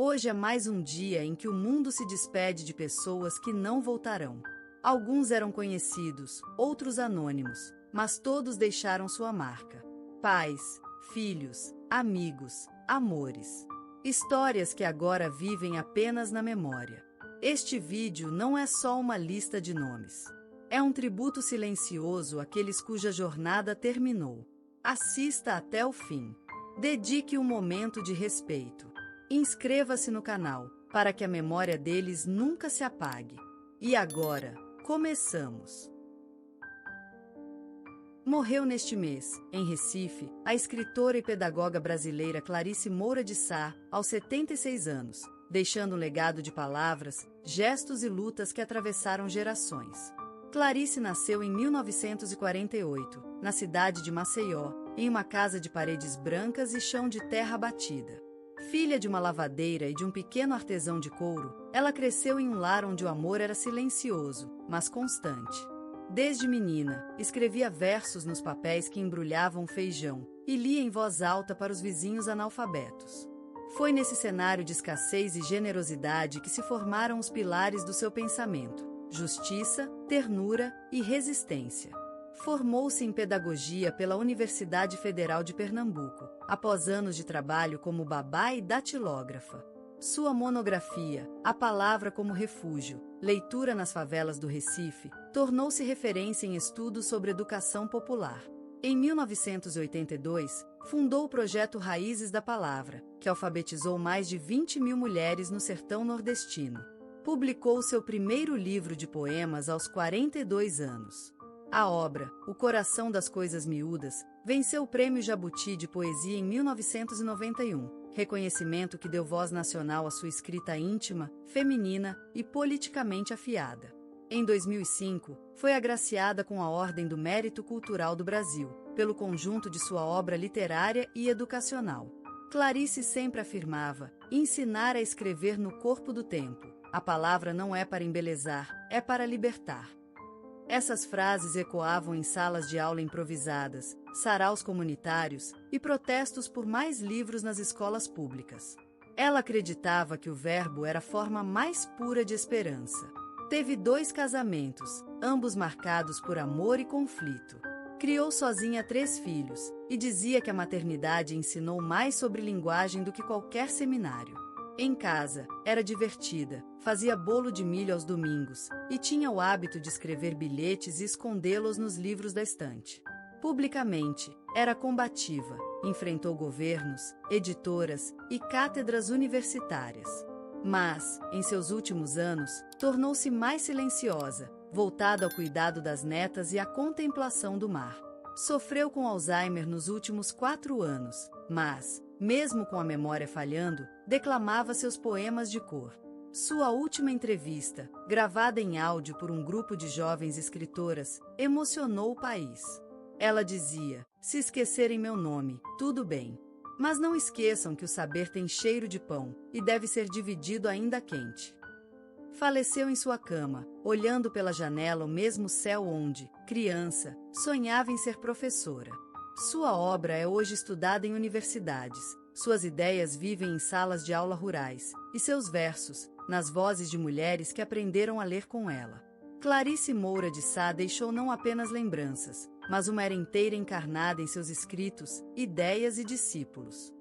Hoje é mais um dia em que o mundo se despede de pessoas que não voltarão. Alguns eram conhecidos, outros anônimos, mas todos deixaram sua marca. Pais, filhos, amigos, amores. Histórias que agora vivem apenas na memória. Este vídeo não é só uma lista de nomes. É um tributo silencioso àqueles cuja jornada terminou. Assista até o fim. Dedique um momento de respeito. Inscreva-se no canal, para que a memória deles nunca se apague. E agora, começamos! Morreu neste mês, em Recife, a escritora e pedagoga brasileira Clarice Moura de Sá, aos 76 anos, deixando um legado de palavras, gestos e lutas que atravessaram gerações. Clarice nasceu em 1948, na cidade de Maceió, em uma casa de paredes brancas e chão de terra batida. Filha de uma lavadeira e de um pequeno artesão de couro, ela cresceu em um lar onde o amor era silencioso, mas constante. Desde menina, escrevia versos nos papéis que embrulhavam feijão e lia em voz alta para os vizinhos analfabetos. Foi nesse cenário de escassez e generosidade que se formaram os pilares do seu pensamento: justiça, ternura e resistência. Formou-se em pedagogia pela Universidade Federal de Pernambuco, após anos de trabalho como babá e datilógrafa. Sua monografia, A Palavra como Refúgio, Leitura nas Favelas do Recife, tornou-se referência em estudos sobre educação popular. Em 1982, fundou o projeto Raízes da Palavra, que alfabetizou mais de 20 mil mulheres no sertão nordestino. Publicou seu primeiro livro de poemas aos 42 anos. A obra, O Coração das Coisas Miúdas, venceu o Prêmio Jabuti de Poesia em 1991, reconhecimento que deu voz nacional à sua escrita íntima, feminina e politicamente afiada. Em 2005, foi agraciada com a Ordem do Mérito Cultural do Brasil, pelo conjunto de sua obra literária e educacional. Clarice sempre afirmava: ensinar a escrever no corpo do tempo. A palavra não é para embelezar, é para libertar. Essas frases ecoavam em salas de aula improvisadas, saraus comunitários e protestos por mais livros nas escolas públicas. Ela acreditava que o verbo era a forma mais pura de esperança. Teve 2 casamentos, ambos marcados por amor e conflito. Criou sozinha 3 filhos, e dizia que a maternidade ensinou mais sobre linguagem do que qualquer seminário. Em casa, era divertida, fazia bolo de milho aos domingos, e tinha o hábito de escrever bilhetes e escondê-los nos livros da estante. Publicamente, era combativa, enfrentou governos, editoras e cátedras universitárias. Mas, em seus últimos anos, tornou-se mais silenciosa, voltada ao cuidado das netas e à contemplação do mar. Sofreu com Alzheimer nos últimos 4 anos, mas, mesmo com a memória falhando, declamava seus poemas de cor. Sua última entrevista, gravada em áudio por um grupo de jovens escritoras, emocionou o país. Ela dizia: se esquecerem meu nome, tudo bem. Mas não esqueçam que o saber tem cheiro de pão, e deve ser dividido ainda quente. Faleceu em sua cama, olhando pela janela o mesmo céu onde, criança, sonhava em ser professora. Sua obra é hoje estudada em universidades, suas ideias vivem em salas de aula rurais, e seus versos, nas vozes de mulheres que aprenderam a ler com ela. Clarice Moura de Sá deixou não apenas lembranças, mas uma era inteira encarnada em seus escritos, ideias e discípulos.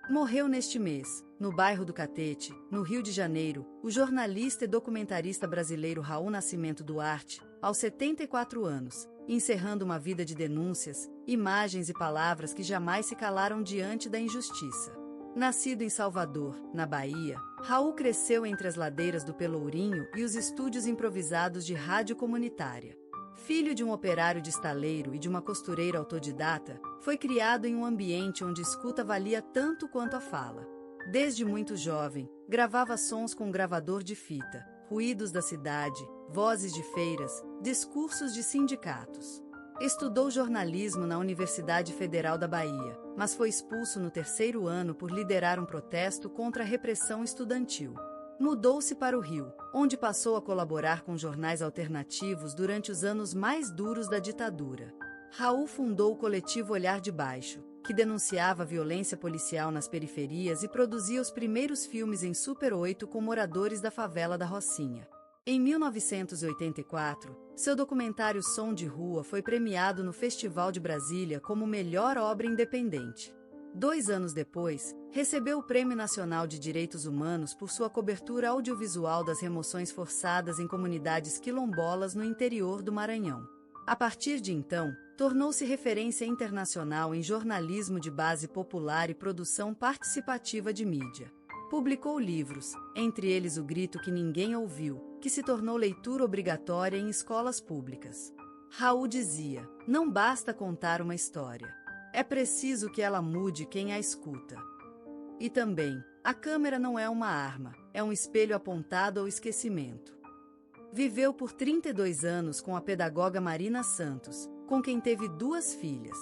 Morreu neste mês, no bairro do Catete, no Rio de Janeiro, o jornalista e documentarista brasileiro Raul Nascimento Duarte, aos 74 anos, encerrando uma vida de denúncias, imagens e palavras que jamais se calaram diante da injustiça. Nascido em Salvador, na Bahia, Raul cresceu entre as ladeiras do Pelourinho e os estúdios improvisados de rádio comunitária. Filho de um operário de estaleiro e de uma costureira autodidata, foi criado em um ambiente onde a escuta valia tanto quanto a fala. Desde muito jovem, gravava sons com um gravador de fita, ruídos da cidade, vozes de feiras, discursos de sindicatos. Estudou jornalismo na Universidade Federal da Bahia, mas foi expulso no 3º ano por liderar um protesto contra a repressão estudantil. Mudou-se para o Rio, onde passou a colaborar com jornais alternativos durante os anos mais duros da ditadura. Raul fundou o coletivo Olhar de Baixo, que denunciava a violência policial nas periferias e produzia os primeiros filmes em Super 8 com moradores da favela da Rocinha. Em 1984, seu documentário Som de Rua foi premiado no Festival de Brasília como melhor obra independente. 2 anos depois, recebeu o Prêmio Nacional de Direitos Humanos por sua cobertura audiovisual das remoções forçadas em comunidades quilombolas no interior do Maranhão. A partir de então, tornou-se referência internacional em jornalismo de base popular e produção participativa de mídia. Publicou livros, entre eles O Grito que Ninguém Ouviu, que se tornou leitura obrigatória em escolas públicas. Raul dizia: "Não basta contar uma história. É preciso que ela mude quem a escuta." E também, a câmera não é uma arma, é um espelho apontado ao esquecimento. Viveu por 32 anos com a pedagoga Marina Santos, com quem teve 2 filhas.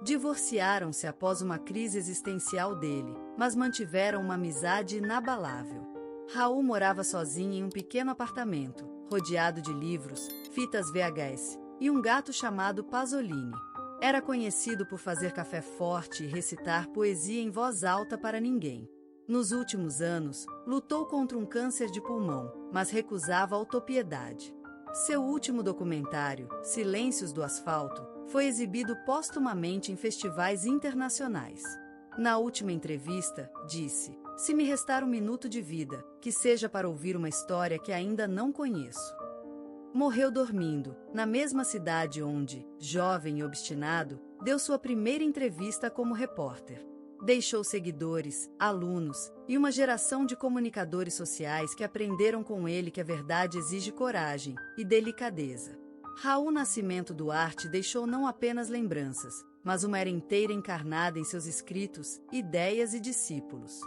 Divorciaram-se após uma crise existencial dele, mas mantiveram uma amizade inabalável. Raul morava sozinho em um pequeno apartamento, rodeado de livros, fitas VHS e um gato chamado Pasolini. Era conhecido por fazer café forte e recitar poesia em voz alta para ninguém. Nos últimos anos, lutou contra um câncer de pulmão, mas recusava a autopiedade. Seu último documentário, Silêncios do Asfalto, foi exibido póstumamente em festivais internacionais. Na última entrevista, disse: "Se me restar um minuto de vida, que seja para ouvir uma história que ainda não conheço." Morreu dormindo, na mesma cidade onde, jovem e obstinado, deu sua primeira entrevista como repórter. Deixou seguidores, alunos e uma geração de comunicadores sociais que aprenderam com ele que a verdade exige coragem e delicadeza. Raul Nascimento Duarte deixou não apenas lembranças, mas uma era inteira encarnada em seus escritos, ideias e discípulos.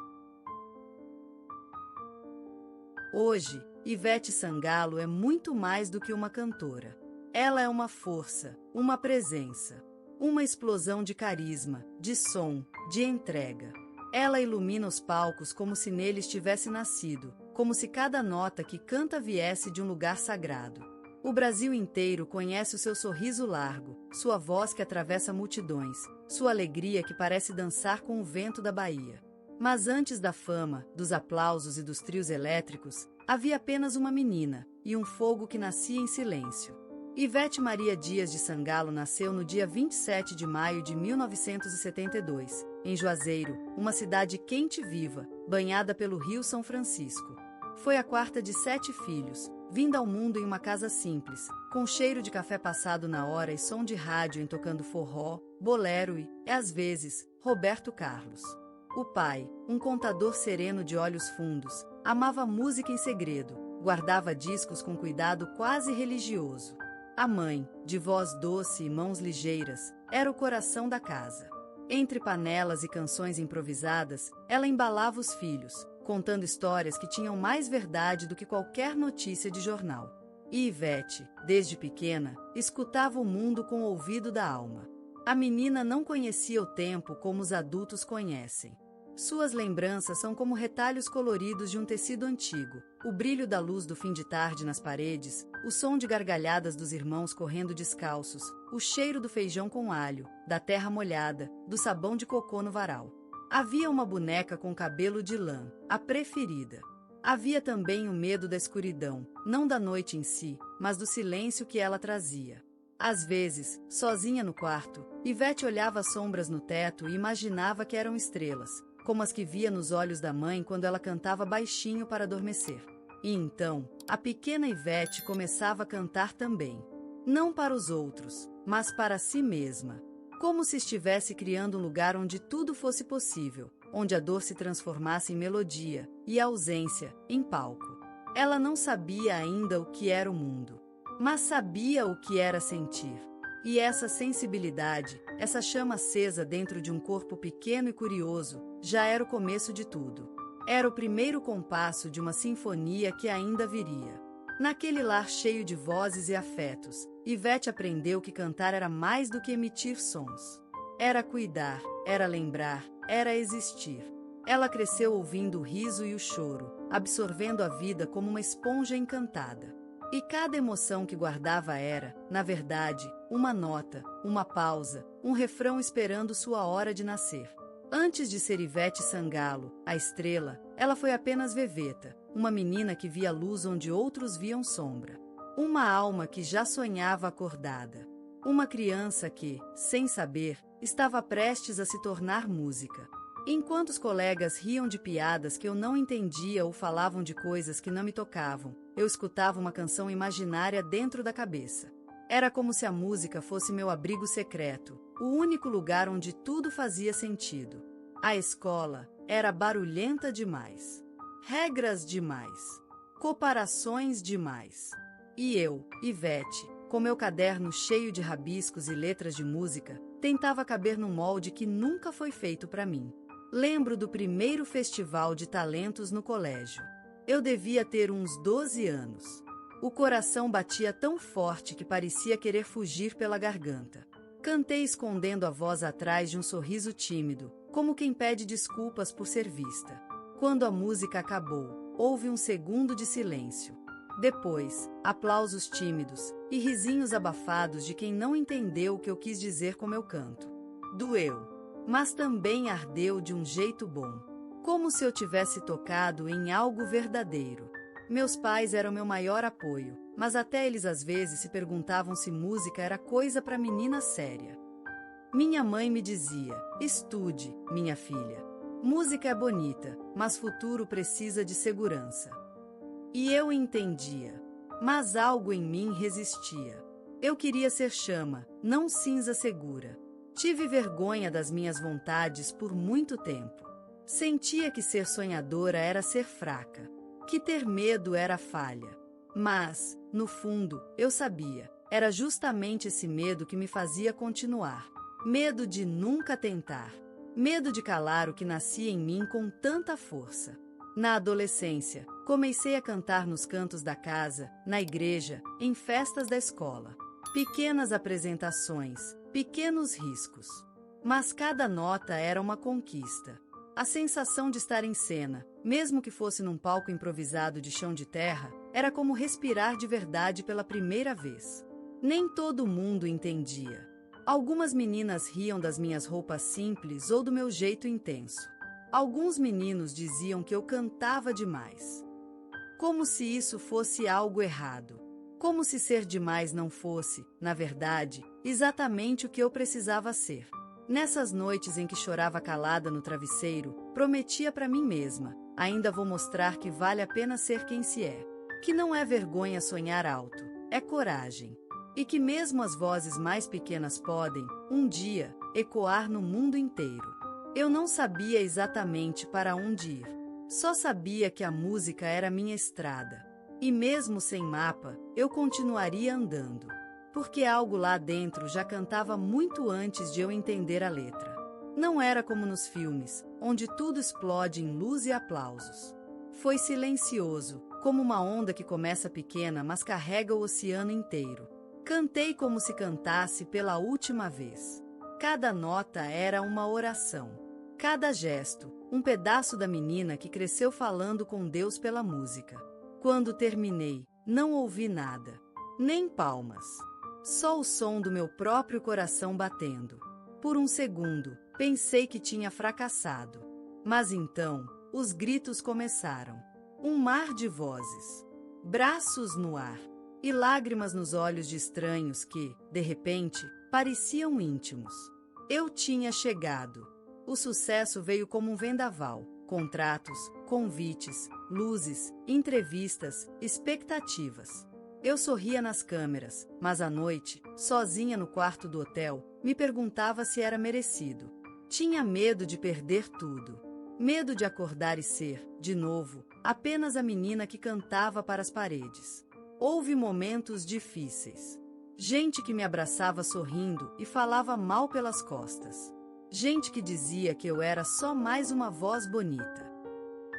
Hoje, Ivete Sangalo é muito mais do que uma cantora. Ela é uma força, uma presença, uma explosão de carisma, de som, de entrega. Ela ilumina os palcos como se neles tivesse nascido, como se cada nota que canta viesse de um lugar sagrado. O Brasil inteiro conhece o seu sorriso largo, sua voz que atravessa multidões, sua alegria que parece dançar com o vento da Bahia. Mas antes da fama, dos aplausos e dos trios elétricos, havia apenas uma menina, e um fogo que nascia em silêncio. Ivete Maria Dias de Sangalo nasceu no dia 27 de maio de 1972, em Juazeiro, uma cidade quente e viva, banhada pelo Rio São Francisco. Foi a 4ª de 7 filhos, vinda ao mundo em uma casa simples, com cheiro de café passado na hora e som de rádio em tocando forró, bolero e, às vezes, Roberto Carlos. O pai, um contador sereno de olhos fundos, amava música em segredo, guardava discos com cuidado quase religioso. A mãe, de voz doce e mãos ligeiras, era o coração da casa. Entre panelas e canções improvisadas, ela embalava os filhos, contando histórias que tinham mais verdade do que qualquer notícia de jornal. E Ivete, desde pequena, escutava o mundo com o ouvido da alma. A menina não conhecia o tempo como os adultos conhecem. Suas lembranças são como retalhos coloridos de um tecido antigo, o brilho da luz do fim de tarde nas paredes, o som de gargalhadas dos irmãos correndo descalços, o cheiro do feijão com alho, da terra molhada, do sabão de cocô no varal. Havia uma boneca com cabelo de lã, a preferida. Havia também o medo da escuridão, não da noite em si, mas do silêncio que ela trazia. Às vezes, sozinha no quarto, Ivete olhava as sombras no teto e imaginava que eram estrelas, como as que via nos olhos da mãe quando ela cantava baixinho para adormecer. E então, a pequena Ivete começava a cantar também. Não para os outros, mas para si mesma. Como se estivesse criando um lugar onde tudo fosse possível, onde a dor se transformasse em melodia e a ausência em palco. Ela não sabia ainda o que era o mundo, mas sabia o que era sentir. E essa sensibilidade, essa chama acesa dentro de um corpo pequeno e curioso, já era o começo de tudo. Era o primeiro compasso de uma sinfonia que ainda viria. Naquele lar cheio de vozes e afetos, Ivete aprendeu que cantar era mais do que emitir sons. Era cuidar, era lembrar, era existir. Ela cresceu ouvindo o riso e o choro, absorvendo a vida como uma esponja encantada. E cada emoção que guardava era, na verdade, uma nota, uma pausa, um refrão esperando sua hora de nascer. Antes de ser Ivete Sangalo, a estrela, ela foi apenas Veveta, uma menina que via luz onde outros viam sombra. Uma alma que já sonhava acordada. Uma criança que, sem saber, estava prestes a se tornar música. Enquanto os colegas riam de piadas que eu não entendia ou falavam de coisas que não me tocavam, eu escutava uma canção imaginária dentro da cabeça. Era como se a música fosse meu abrigo secreto, o único lugar onde tudo fazia sentido. A escola era barulhenta demais. Regras demais. Comparações demais. E eu, Ivete, com meu caderno cheio de rabiscos e letras de música, tentava caber num molde que nunca foi feito para mim. Lembro do primeiro festival de talentos no colégio. Eu devia ter uns 12 anos. O coração batia tão forte que parecia querer fugir pela garganta. Cantei escondendo a voz atrás de um sorriso tímido, como quem pede desculpas por ser vista. Quando a música acabou, houve um segundo de silêncio. Depois, aplausos tímidos e risinhos abafados de quem não entendeu o que eu quis dizer com meu canto. Doeu, mas também ardeu de um jeito bom, como se eu tivesse tocado em algo verdadeiro. Meus pais eram meu maior apoio, mas até eles às vezes se perguntavam se música era coisa para menina séria. Minha mãe me dizia: estude, minha filha. Música é bonita, mas futuro precisa de segurança. E eu entendia, mas algo em mim resistia. Eu queria ser chama, não cinza segura. Tive vergonha das minhas vontades por muito tempo. Sentia que ser sonhadora era ser fraca, que ter medo era falha. Mas, no fundo, eu sabia, era justamente esse medo que me fazia continuar. Medo de nunca tentar. Medo de calar o que nascia em mim com tanta força. Na adolescência, comecei a cantar nos cantos da casa, na igreja, em festas da escola. Pequenas apresentações, pequenos riscos. Mas cada nota era uma conquista. A sensação de estar em cena, mesmo que fosse num palco improvisado de chão de terra, era como respirar de verdade pela primeira vez. Nem todo mundo entendia. Algumas meninas riam das minhas roupas simples ou do meu jeito intenso. Alguns meninos diziam que eu cantava demais. Como se isso fosse algo errado. Como se ser demais não fosse, na verdade, exatamente o que eu precisava ser. Nessas noites em que chorava calada no travesseiro, prometia para mim mesma: ainda vou mostrar que vale a pena ser quem se é. Que não é vergonha sonhar alto, é coragem. E que mesmo as vozes mais pequenas podem, um dia, ecoar no mundo inteiro. Eu não sabia exatamente para onde ir. Só sabia que a música era minha estrada. E mesmo sem mapa, eu continuaria andando. Porque algo lá dentro já cantava muito antes de eu entender a letra. Não era como nos filmes, onde tudo explode em luz e aplausos. Foi silencioso, como uma onda que começa pequena, mas carrega o oceano inteiro. Cantei como se cantasse pela última vez. Cada nota era uma oração. Cada gesto, um pedaço da menina que cresceu falando com Deus pela música. Quando terminei, não ouvi nada. Nem palmas. Só o som do meu próprio coração batendo. Por um segundo, pensei que tinha fracassado. Mas então, os gritos começaram. Um mar de vozes. Braços no ar. E lágrimas nos olhos de estranhos que, de repente, pareciam íntimos. Eu tinha chegado. O sucesso veio como um vendaval. Contratos, convites, luzes, entrevistas, expectativas. Eu sorria nas câmeras, mas à noite, sozinha no quarto do hotel, me perguntava se era merecido. Tinha medo de perder tudo. Medo de acordar e ser, de novo, apenas a menina que cantava para as paredes. Houve momentos difíceis. Gente que me abraçava sorrindo e falava mal pelas costas. Gente que dizia que eu era só mais uma voz bonita.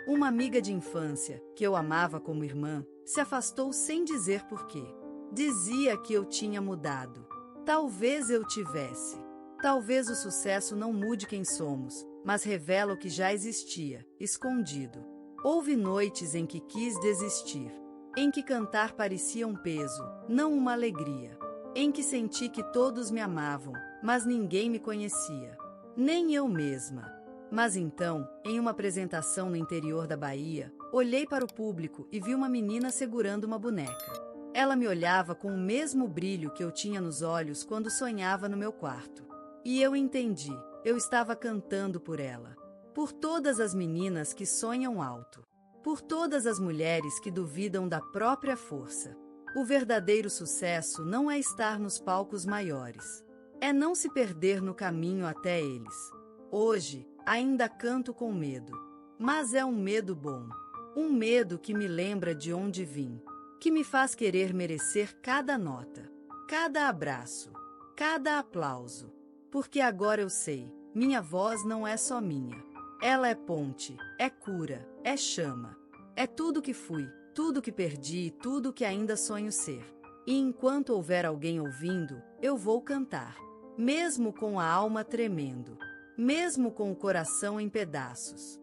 Uma amiga de infância, que eu amava como irmã, se afastou sem dizer porquê. Dizia que eu tinha mudado. Talvez eu tivesse. Talvez o sucesso não mude quem somos, mas revela o que já existia, escondido. Houve noites em que quis desistir. Em que cantar parecia um peso, não uma alegria. em que senti que todos me amavam, mas ninguém me conhecia, nem eu mesma. Mas então, em uma apresentação no interior da Bahia, olhei para o público e vi uma menina segurando uma boneca. Ela me olhava com o mesmo brilho que eu tinha nos olhos quando sonhava no meu quarto. E eu entendi, eu estava cantando por ela. Por todas as meninas que sonham alto. Por todas as mulheres que duvidam da própria força. O verdadeiro sucesso não é estar nos palcos maiores. É não se perder no caminho até eles. Hoje, ainda canto com medo. Mas é um medo bom. Um medo que me lembra de onde vim. Que me faz querer merecer cada nota. Cada abraço. Cada aplauso. Porque agora eu sei, minha voz não é só minha. Ela é ponte, é cura, é chama. É tudo que fui, tudo que perdi e tudo que ainda sonho ser. E enquanto houver alguém ouvindo, eu vou cantar. Mesmo com a alma tremendo. Mesmo com o coração em pedaços.